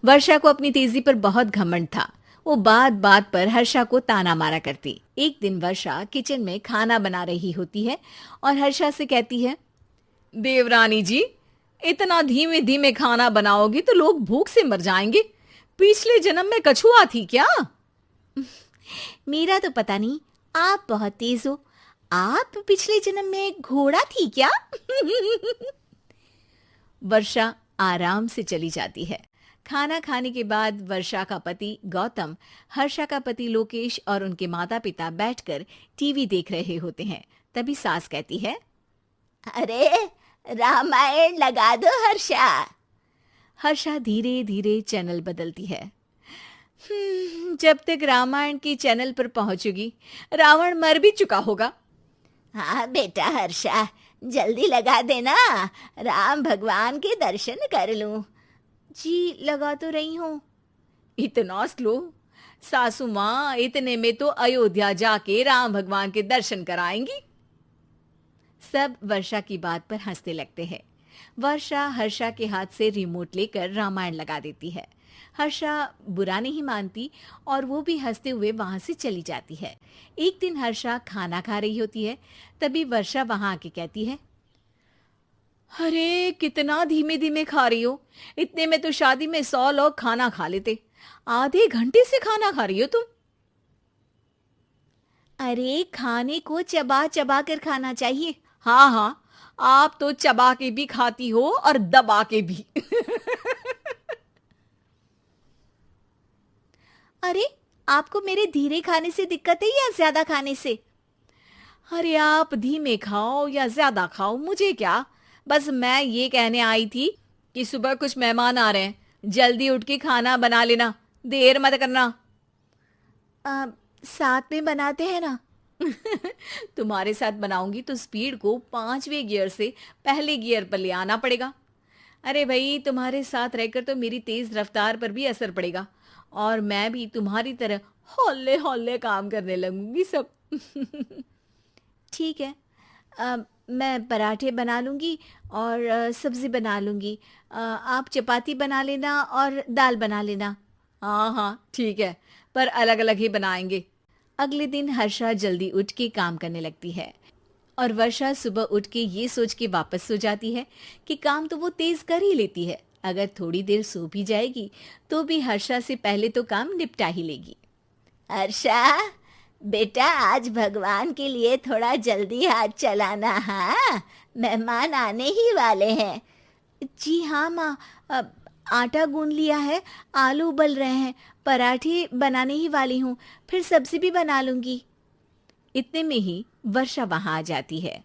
वर्षा को अपनी तेजी पर बहुत घमंड था। वो बात बात पर हर्षा को ताना मारा करती। एक दिन वर्षा किचन में खाना बना रही होती है और हर्षा से कहती है, देवरानी जी, इतना धीमे धीमे खाना बनाओगी तो लोग भूख से मर जाएंगे। पिछले जन्म में कछुआ थी क्या? मेरा तो पता नहीं, आप बहुत तेज हो। आप पिछले जन्म में घोड़ा थी क्या? वर्षा आराम से चली जाती है। खाना खाने के बाद वर्षा का पति गौतम, हर्षा का पति लोकेश और उनके माता पिता बैठकर टीवी देख रहे होते हैं। तभी सास कहती है, अरे रामायण लगा दो हर्षा। हर्षा धीरे धीरे चैनल बदलती है। जब तक रामायण की चैनल पर पहुंचेगी रावण मर भी चुका होगा। हाँ बेटा हर्षा, जल्दी लगा देना, राम भगवान के दर्शन कर लूं। जी लगा तो रही हूं। इतना स्लो? सासू माँ इतने में तो अयोध्या जाके राम भगवान के दर्शन कराएंगी। सब वर्षा की बात पर हंसने लगते हैं। वर्षा हर्षा के हाथ से रिमोट लेकर रामायण लगा देती है। हर्षा बुरा नहीं मानती और वो भी हंसते हुए वहां से चली जाती है। एक दिन हर्षा खाना खा रही होती है। तभी वर्षा वहां आके कहती है, अरे कितना धीमे धीमे खा रही हो। इतने में तो शादी में 100 लोग खाना खा लेते। आधे घंटे से खाना खा रही हो तुम। अरे खाने को चबा चबा कर खाना चाहिए। हाँ हाँ, आप तो चबा के भी खाती हो और दबा के भी। अरे आपको मेरे धीरे खाने से दिक्कत है या ज्यादा खाने से? अरे आप धीमे खाओ या ज्यादा खाओ मुझे क्या, बस मैं ये कहने आई थी कि सुबह कुछ मेहमान आ रहे हैं, जल्दी उठ के खाना बना लेना, देर मत करना। साथ में बनाते हैं ना। तुम्हारे साथ बनाऊंगी तो स्पीड को 5वें गियर से पहले गियर पर ले आना पड़ेगा। अरे भाई, तुम्हारे साथ रहकर तो मेरी तेज रफ्तार पर भी असर पड़ेगा और मैं भी तुम्हारी तरह हौले हौले काम करने लगूंगी सब। ठीक है, मैं पराठे बना लूँगी और सब्ज़ी बना लूँगी। आप चपाती बना लेना और दाल बना लेना। हाँ हाँ ठीक है, पर अलग अलग ही बनाएंगे। अगले दिन हर्षा जल्दी उठ के काम करने लगती है और वर्षा सुबह उठ के ये सोच के वापस सो जाती है कि काम तो वो तेज कर ही लेती है। अगर थोड़ी देर सो भी जाएगी तो भी हर्षा से पहले तो काम निपटा ही लेगी। हर्षा बेटा, आज भगवान के लिए थोड़ा जल्दी हाथ चलाना। हाँ, मेहमान आने ही वाले हैं। जी हाँ माँ, आटा गूंद लिया है, आलू उबल रहे हैं, पराठे बनाने ही वाली हूँ, फिर सब्जी भी बना लूँगी। इतने में ही वर्षा वहां आ जाती है।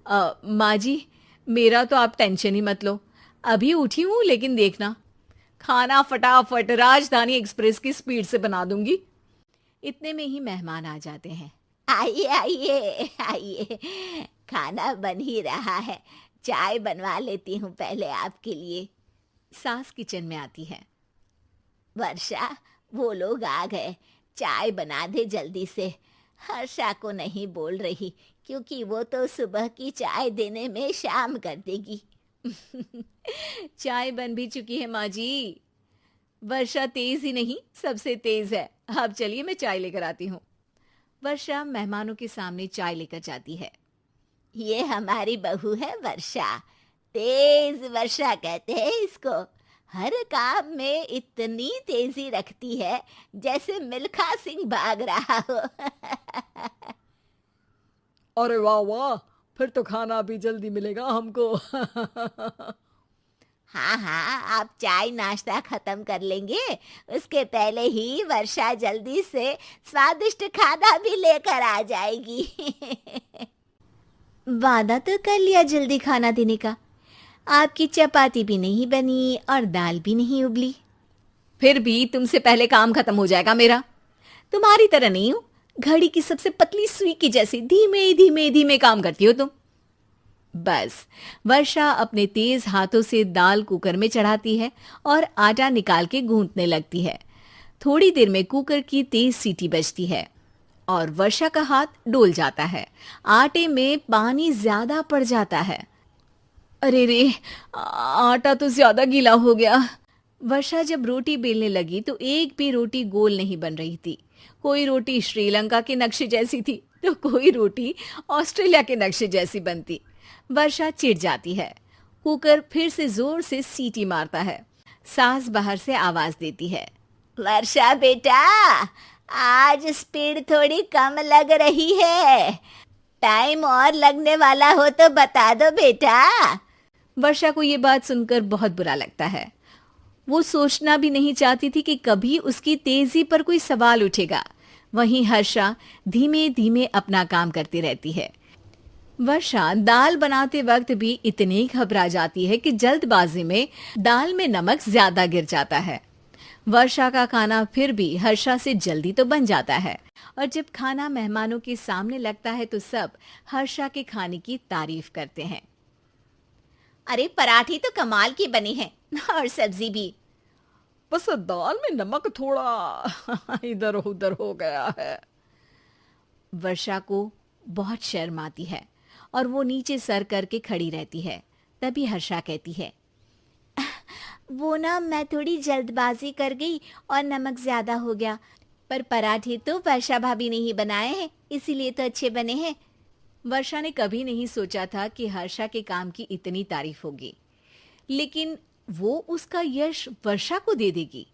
माँ जी, मेरा तो आप टेंशन ही मत लो, अभी उठी हूँ, लेकिन देखना खाना फटाफट राजधानी एक्सप्रेस की स्पीड से बना दूंगी। इतने में ही मेहमान आ जाते हैं। आइए आइए आइए, खाना बन ही रहा है, चाय बनवा लेती हूँ पहले आपके लिए। सास किचन में आती है। वर्षा, वो लोग आ गए, चाय बना दे जल्दी से। हर्षा को नहीं बोल रही क्योंकि वो तो सुबह की चाय देने में शाम कर देगी। चाय बन भी चुकी है माँ जी। वर्षा तेज ही नहीं, सबसे तेज है। अब चलिए मैं चाय लेकर आती हूँ। वर्षा मेहमानों के सामने चाय लेकर जाती है। ये हमारी बहू है वर्षा, तेज वर्षा कहते हैं इसको। हर काम में इतनी तेजी रखती है जैसे मिल्खा सिंह भाग रहा हो। अरे वाह वाह, फिर तो खाना भी जल्दी मिलेगा हमको। हाँ हाँ, आप चाय नाश्ता खत्म कर लेंगे, उसके पहले ही वर्षा जल्दी से स्वादिष्ट खाना भी लेकर आ जाएगी। वादा तो कर लिया जल्दी खाना देने का। आपकी चपाती भी नहीं बनी और दाल भी नहीं उबली। फिर भी तुमसे पहले काम खत्म हो जाएगा मेरा। तुम्हारी तरह नहीं हूं, घड़ी की सबसे पतली सुई की जैसे धीमे धीमे धीमे काम करती हो तुम। बस वर्षा अपने तेज हाथों से दाल कुकर में चढ़ाती है और आटा निकाल के गूंथने लगती है। थोड़ी देर में कुकर की तेज सीटी बजती है और वर्षा का हाथ डोल जाता है। आटे में पानी ज्यादा पड़ जाता है। अरे रे, आटा तो ज्यादा गीला हो गया। वर्षा जब रोटी बेलने लगी तो एक भी रोटी गोल नहीं बन रही थी। कोई रोटी श्रीलंका के नक्शे जैसी थी तो कोई रोटी ऑस्ट्रेलिया के नक्शे जैसी बनती। वर्षा चिढ़ जाती है। कुकर फिर से जोर से सीटी मारता है। सास बाहर से आवाज देती है। वर्षा बेटा, आज स्पीड थोड़ी कम लग रही है। टाइम और लगने वाला हो तो बता दो बेटा। वर्षा को ये बात सुनकर बहुत बुरा लगता है। वो सोचना भी नहीं चाहती थी कि कभी उसकी तेजी पर कोई सवाल उठेगा। वहीं हर्षा धीमे धीमे अपना काम करती रहती है। वर्षा दाल बनाते वक्त भी इतनी घबरा जाती है कि जल्दबाजी में दाल में नमक ज्यादा गिर जाता है। वर्षा का खाना फिर भी हर्षा से जल्दी तो बन जाता है और जब खाना मेहमानों के सामने लगता है तो सब हर्षा के खाने की तारीफ करते हैं। अरे पराठे तो कमाल की बनी है और सब्जी भी। बस दाल में नमक थोड़ा इधर उधर हो गया है। वर्षा को बहुत शर्म आती है और वो नीचे सर करके खड़ी रहती है। तभी हर्षा कहती है, वो ना मैं थोड़ी जल्दबाजी कर गई और नमक ज्यादा हो गया, पर पराठे तो वर्षा भाभी ने ही बनाए हैं, इसीलिए तो अच्छे बने हैं। वर्षा ने कभी नहीं सोचा था कि हर्षा के काम की इतनी तारीफ होगी, लेकिन वो उसका यश वर्षा को दे देगी।